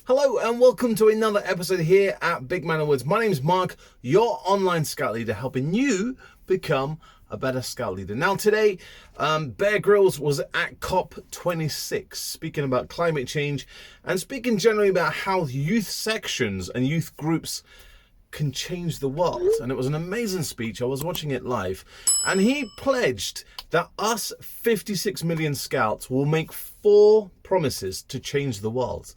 Hello and welcome to another episode here at Big Man of Woods. My name is Mark, your online scout leader, helping you become a better scout leader. Now today, Grylls was at COP26, speaking about climate change and speaking generally about how youth sections and youth groups can change the world. And it was an amazing speech. I was watching it live, and he pledged that us 56 million scouts will make 4 promises to change the world.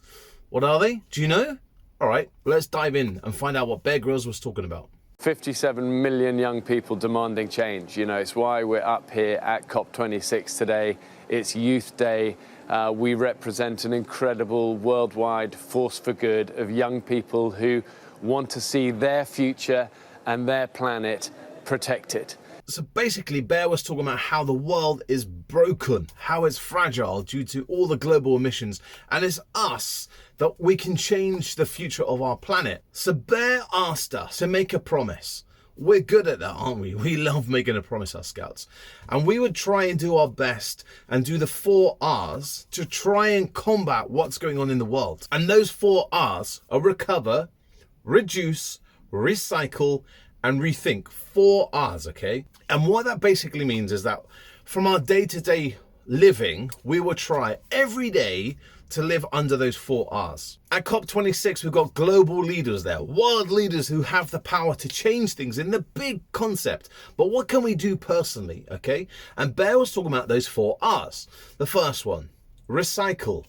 What are they? Do you know? All right, let's dive in and find out what Grylls was talking about. 57 million young people demanding change. You know, it's why we're up here at COP26 today. It's Youth Day. We represent an incredible worldwide force for good of young people who want to see their future and their planet protected. So basically, Bear was talking about how the world is broken, how it's fragile due to all the global emissions, and it's us that we can change the future of our planet. So Bear asked us to make a promise. We're good at that, aren't we? We love making a promise, us scouts. And we would try and do our best and do the 4 R's to try and combat what's going on in the world. And those 4 R's are recover, reduce, recycle, and rethink. 4 R's, okay? And what that basically means is that from our day-to-day living, we will try every day to live under those 4 R's. At COP26, we've got global leaders there, world leaders who have the power to change things in the big concept. But what can we do personally, okay? And Bear was talking about those 4 R's. The first one, recycle.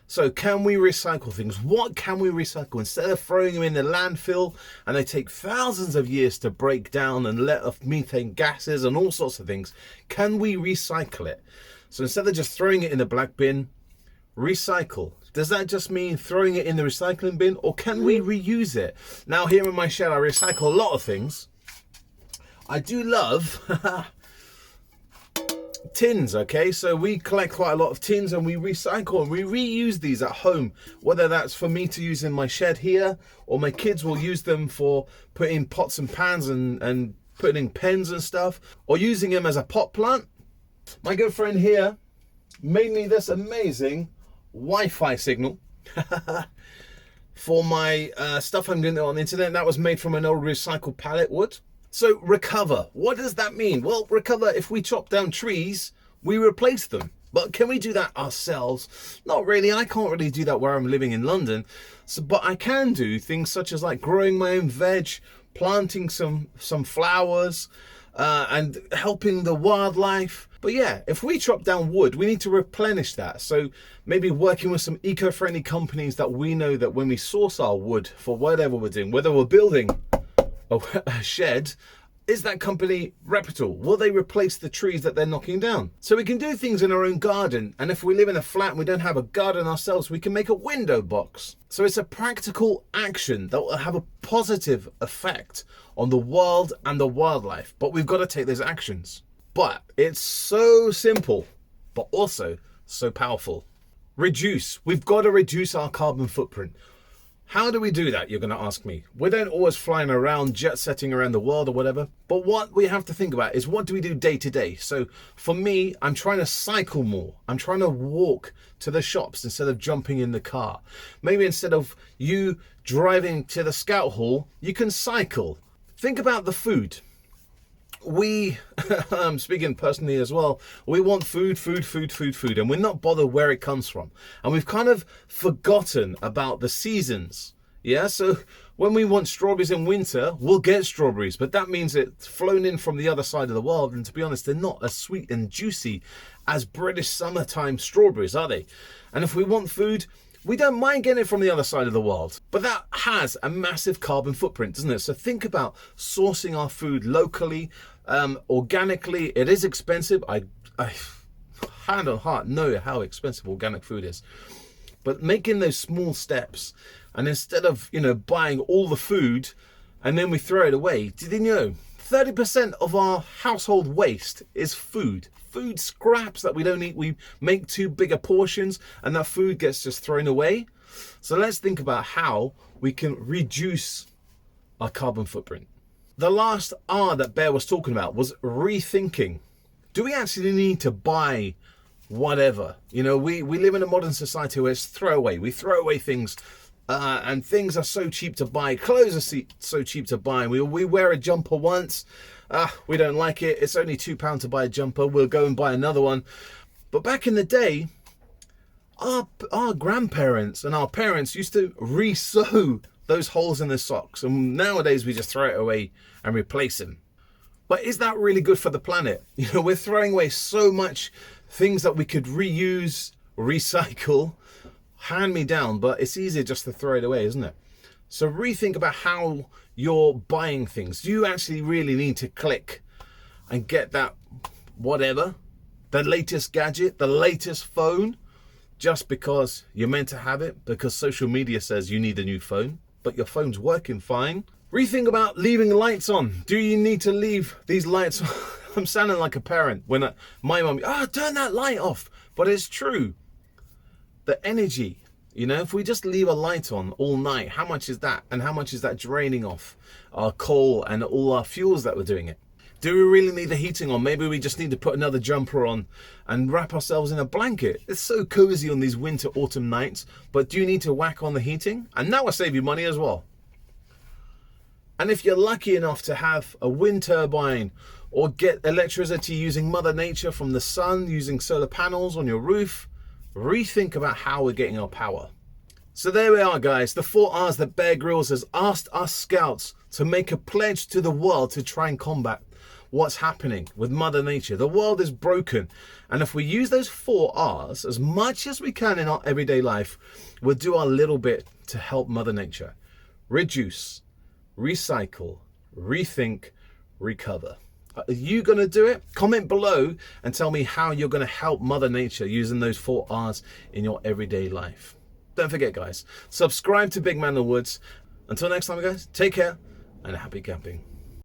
So can we recycle things? What can we recycle? Instead of throwing them in the landfill and they take thousands of years to break down and let off methane gases and all sorts of things, can we recycle it? So instead of just throwing it in the black bin, recycle. Does that just mean throwing it in the recycling bin, or can we reuse it? Now here in my shed I recycle a lot of things. I do love tins, okay? So we collect quite a lot of tins and we recycle and we reuse these at home, whether that's for me to use in my shed here, or my kids will use them for putting pots and pans and putting in pens and stuff, or using them as a pot plant. My good friend here made me this amazing Wi-Fi signal for my stuff I'm doing on the internet. That was made from an old recycled pallet wood. So recover, what does that mean? Well, recover, if we chop down trees, we replace them. But can we do that ourselves? Not really. I can't really do that where I'm living in London. But I can do things such as like growing my own veg, planting some flowers, and helping the wildlife. But yeah, if we chop down wood, we need to replenish that. So maybe working with some eco-friendly companies that we know that when we source our wood for whatever we're doing, whether we're building a shed, is that company reputable? Will they replace the trees that they're knocking down? So we can do things in our own garden. And if we live in a flat and we don't have a garden ourselves, we can make a window box. So it's a practical action that will have a positive effect on the world and the wildlife. But we've got to take those actions. But it's so simple, but also so powerful. Reduce. We've got to reduce our carbon footprint. How do we do that, you're going to ask me? We don't always flying around, jet setting around the world or whatever. But what we have to think about is, what do we do day to day? So for me, I'm trying to cycle more. I'm trying to walk to the shops instead of jumping in the car. Maybe instead of you driving to the scout hall, you can cycle. Think about the food. We, I'm speaking personally as well, we want food, and we're not bothered where it comes from. And we've kind of forgotten about the seasons. Yeah, so when we want strawberries in winter, we'll get strawberries, but that means it's flown in from the other side of the world. And to be honest, they're not as sweet and juicy as British summertime strawberries, are they? And if we want food, we don't mind getting it from the other side of the world. But that has a massive carbon footprint, doesn't it? So think about sourcing our food locally, organically. It is expensive. I hand on heart know how expensive organic food is. But making those small steps, and instead of, buying all the food and then we throw it away, did you know 30% of our household waste is food scraps that we don't eat? We make too big a portions and that food gets just thrown away. So let's think about how we can reduce our carbon footprint. The last R that Bear was talking about was rethinking. Do we actually need to buy whatever? We live in a modern society where it's throwaway. We throw away things And things are so cheap to buy. Clothes are so cheap to buy. We wear a jumper once. We don't like it. It's only £2 to buy a jumper. We'll go and buy another one. But back in the day, our grandparents and our parents used to re-sew those holes in the socks. And nowadays we just throw it away and replace them. But is that really good for the planet? You know, we're throwing away so much things that we could reuse, recycle, hand me down, but it's easier just to throw it away, isn't it? So rethink about how you're buying things. Do you actually really need to click and get that whatever, the latest gadget, the latest phone, just because you're meant to have it, because social media says you need a new phone, but your phone's working fine? Rethink about leaving lights on. Do you need to leave these lights on? I'm sounding like a parent when my mum, turn that light off. But it's true. The energy, you know, if we just leave a light on all night, how much is that? And how much is that draining off our coal and all our fuels that we're doing it? Do we really need the heating on? Maybe we just need to put another jumper on and wrap ourselves in a blanket. It's so cozy on these winter, autumn nights. But do you need to whack on the heating? And that will save you money as well. And if you're lucky enough to have a wind turbine or get electricity using Mother Nature from the sun, using solar panels on your roof, rethink about how we're getting our power. So there we are, guys, the 4 R's that Bear Grylls has asked us scouts to make a pledge to the world to try and combat what's happening with Mother Nature. The world is broken, and if we use those 4 R's as much as we can in our everyday life, we'll do our little bit to help Mother Nature. Reduce, recycle, rethink, recover. Are you going to do it? Comment below and tell me how you're going to help Mother Nature using those 4 R's in your everyday life. Don't forget, guys, subscribe to Big Man in the Woods. Until next time, guys, take care and happy camping.